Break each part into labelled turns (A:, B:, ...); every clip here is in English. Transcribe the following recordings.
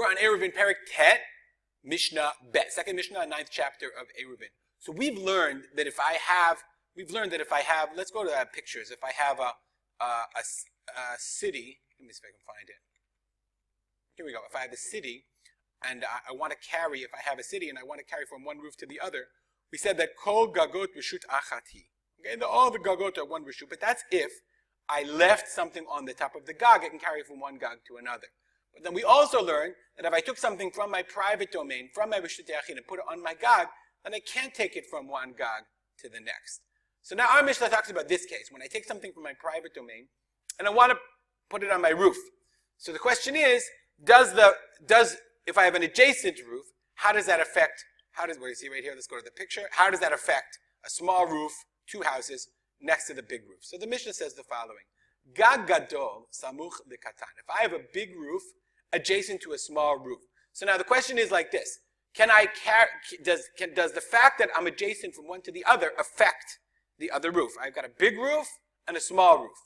A: on Eruvin, Perek Tet, Mishnah Bet, second Mishnah, 9th chapter of Eruvin. So we've learned that if I have, let's go to pictures. If I have a city, let me see if I can find it. Here we go. If I have a city, and I want to carry, if I have a city and I want to carry from one roof to the other, we said that kol gagot reshut achati. Okay, all the gagot are one reshut, but that's if I left something on the top of the gag, I can carry from one gag to another. But then we also learned that if I took something from my private domain, from my reshut yachid, and put it on my gag, then I can't take it from one gag to the next. So now our Mishnah talks about this case, when I take something from my private domain, and I want to put it on my roof. So the question is, if I have an adjacent roof, how does that affect, what do you see right here? Let's go to the picture. How does that affect a small roof, two houses, next to the big roof? So the Mishnah says the following. Gag gadol samuch lekatan. If I have a big roof adjacent to a small roof. So now the question is like this. Does the fact that I'm adjacent from one to the other affect the other roof? I've got a big roof and a small roof.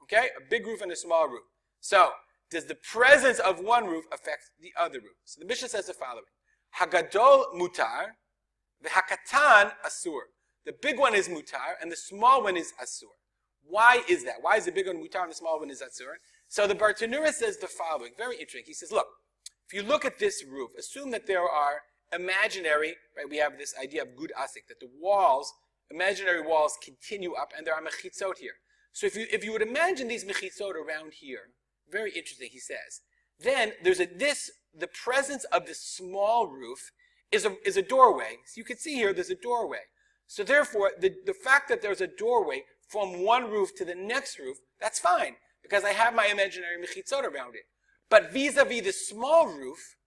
A: Okay? A big roof and a small roof. So, does the presence of one roof affect the other roof? So the Mishnah says the following. Hagadol mutar, v'hakatan asur. The big one is mutar, and the small one is asur. Why is that? Why is the big one mutar and the small one is asur? So the Bartanura says the following. Very interesting. He says, look, if you look at this roof, assume that there are imaginary, right, we have this idea of gud asik, that the walls, imaginary walls continue up, and there are mechitzot here. So if you would imagine these mechitzot around here, very interesting, he says. Then the presence of the small roof is a doorway. So you can see here there's a doorway. So therefore, the fact that there's a doorway from one roof to the next roof, that's fine, because I have my imaginary mechitzot around it. But vis-a-vis the small roof,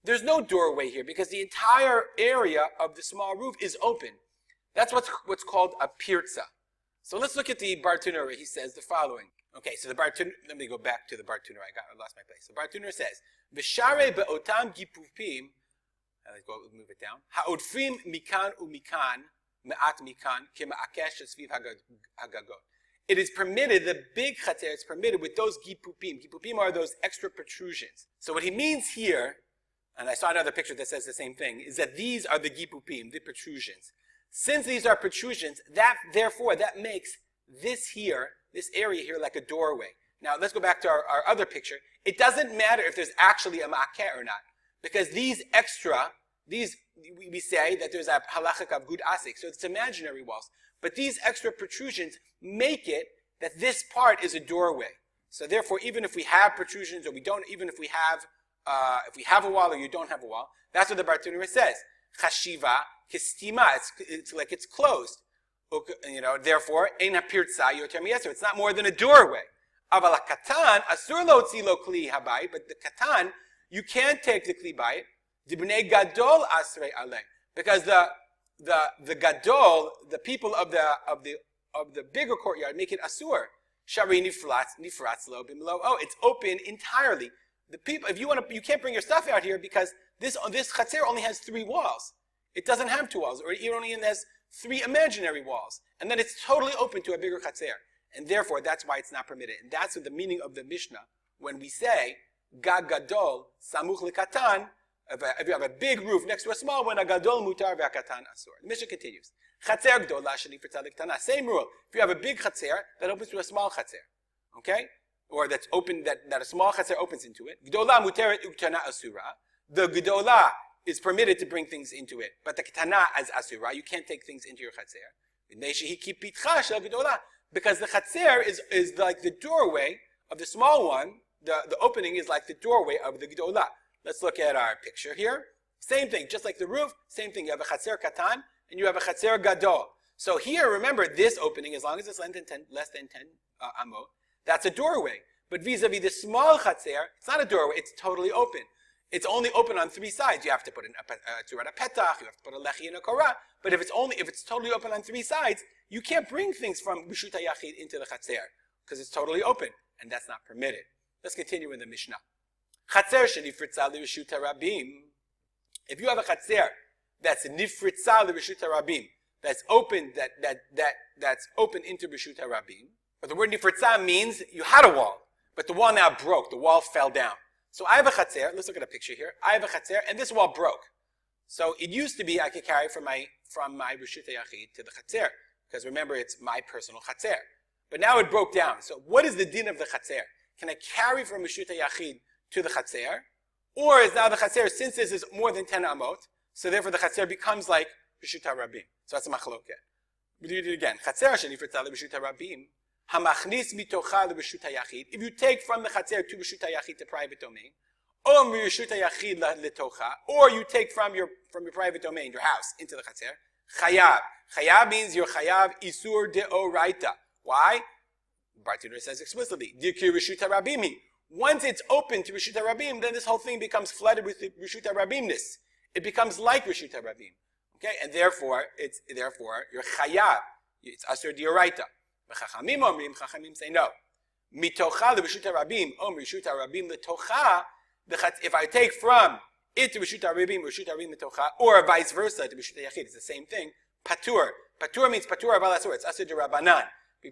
A: there's no doorway here, because the entire area of the small roof is open. That's what's called a pirza. So let's look at the Bartanura. He says the following. Okay, so the Bartanura, let me go back to the Bartanura. I lost my place. The Bartanura says, V'share be'otam gipupim, let's go, move it down. Ha'odfim mikan u'mikan, me'at mikan, kema'akesh esviv hagagot. It is permitted, the big chater is permitted with those gipupim. Gipupim are those extra protrusions. So what he means here, and I saw another picture that says the same thing, is that these are the gipupim, the protrusions. Since these are protrusions, therefore that makes this area here like a doorway. Now let's go back to our other picture. It doesn't matter if there's actually a ma'akeh or not, because we say that there's a halachic of gud asik, so it's imaginary walls. But these extra protrusions make it that this part is a doorway. So therefore, even if we have protrusions or we don't, even if we have a wall or you don't have a wall, that's what the Bartanura says. Chashiva kistima, it's like it's closed. Therefore, ein hapirtza yoter miyeser. It's not more than a doorway. Aval katan asur lo tzilo lo kli habayit, but the katan you can't take the kli bayit. Dibnei gadol asrei alei, because the gadol, the people of the bigger courtyard, make it asur. Shari nifratz lo bimlo. Oh, it's open entirely. The people, if you can't bring your stuff out here because this chatzer only has 3 walls. It doesn't have 2 walls, or it only has 3 imaginary walls, and then it's totally open to a bigger chatzer, and therefore that's why it's not permitted. And that's the meaning of the Mishnah when we say gag gadol samuch lekatan. If you have a big roof next to a small one, a gadol mutar ve'akatan asur. The Mishnah continues. Chatzer gdola shenifritza lektana. Same rule. If you have a big chatzer that opens to a small chatzer, okay, or that's open that a small chatzer opens into it, gdola muteret uktana asura. The gdola is permitted to bring things into it, but the ketana as asura, you can't take things into your chatzer. Because the chatzer is like the doorway of the small one. The opening is like the doorway of the gdola. Let's look at our picture here. Same thing, just like the roof, same thing. You have a chatzer katan and you have a chatzer gadol. So here, remember, this opening, as long as it's less than 10 amot, that's a doorway. But vis-a-vis the small chatzer, it's not a doorway, it's totally open. It's only open on 3 sides. You have to put a petach, you have to put a lechi and a korah. But if it's totally open on 3 sides, you can't bring things from reshut hayachid into the chatzer because it's totally open, and that's not permitted. Let's continue in the Mishnah. Chatzer shenifritza l'reshut harabim. If you have a chatzer that's nifritza l'reshut harabim, that's open, that's open into reshut harabim. But the word nifritza means you had a wall, but the wall now broke. The wall fell down. So I have a chatzer. Let's look at a picture here. I have a chatzer, and this wall broke. So it used to be I could carry from my Reshut HaYachid to the chatzer, because remember, it's my personal chatzer. But now it broke down. So what is the din of the chatzer? Can I carry from Reshut HaYachid to the chatzer? Or is now the chatzer, since this is more than 10 amot, so therefore the chatzer becomes like Reshut HaRabim. So that's a machloket. We'll do it again. Chatzer sheni fritza Reshut HaRabim. Hamachnis mitocha Reshut HaYachid. If you take from the chatzer to Reshut HaYachid to private domain, or Reshut HaYachid letocha, or you take from your private domain, your house, into the chatzer, chayav. Chayav means you're chayav isur deoraita. Why? Bartender says explicitly, Dikir Reshut HaRabim. Once it's open to Reshut HaRabim, then this whole thing becomes flooded with Reshut HaRabimness. It becomes like Reshut HaRabim. Okay, and therefore you're chayav. It's asur deoraita. Chachamim omrim, Chachamim say no. Mitocha Reshut HaRabim, Reshut HaRabim letocha. If I take from it to Reshut HaRabim letocha, or vice versa to Reshut HaYachid, it's the same thing. Patur. Patur means patur aval asur. It's asur derabanan. The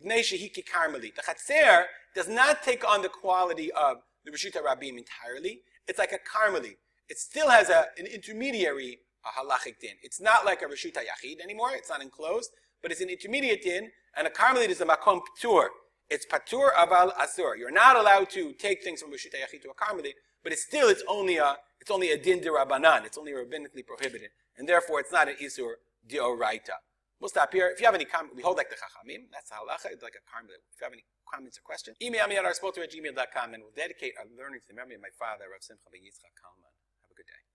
A: chatzer does not take on the quality of the Reshut HaRabim entirely. It's like a karmeli. It still has an intermediary halachic din. It's not like a Reshut HaYachid anymore. It's not enclosed, but it's an intermediate din. And a karmeli is a makom patur. It's patur aval asur. You're not allowed to take things from Reshut HaYachid to a karmeli, but it's only a din derabanan. It's only rabbinically prohibited, and therefore it's not an isur deoraita. We'll stop here. If you have any comments, we hold like the Chachamim. That's the halacha. It's like a karmel. If you have any comments or questions, email me at ourspotter@gmail.com, and we'll dedicate our learning to the memory of my father, Rav Simcha ben Yitzchak Kalman. Have a good day.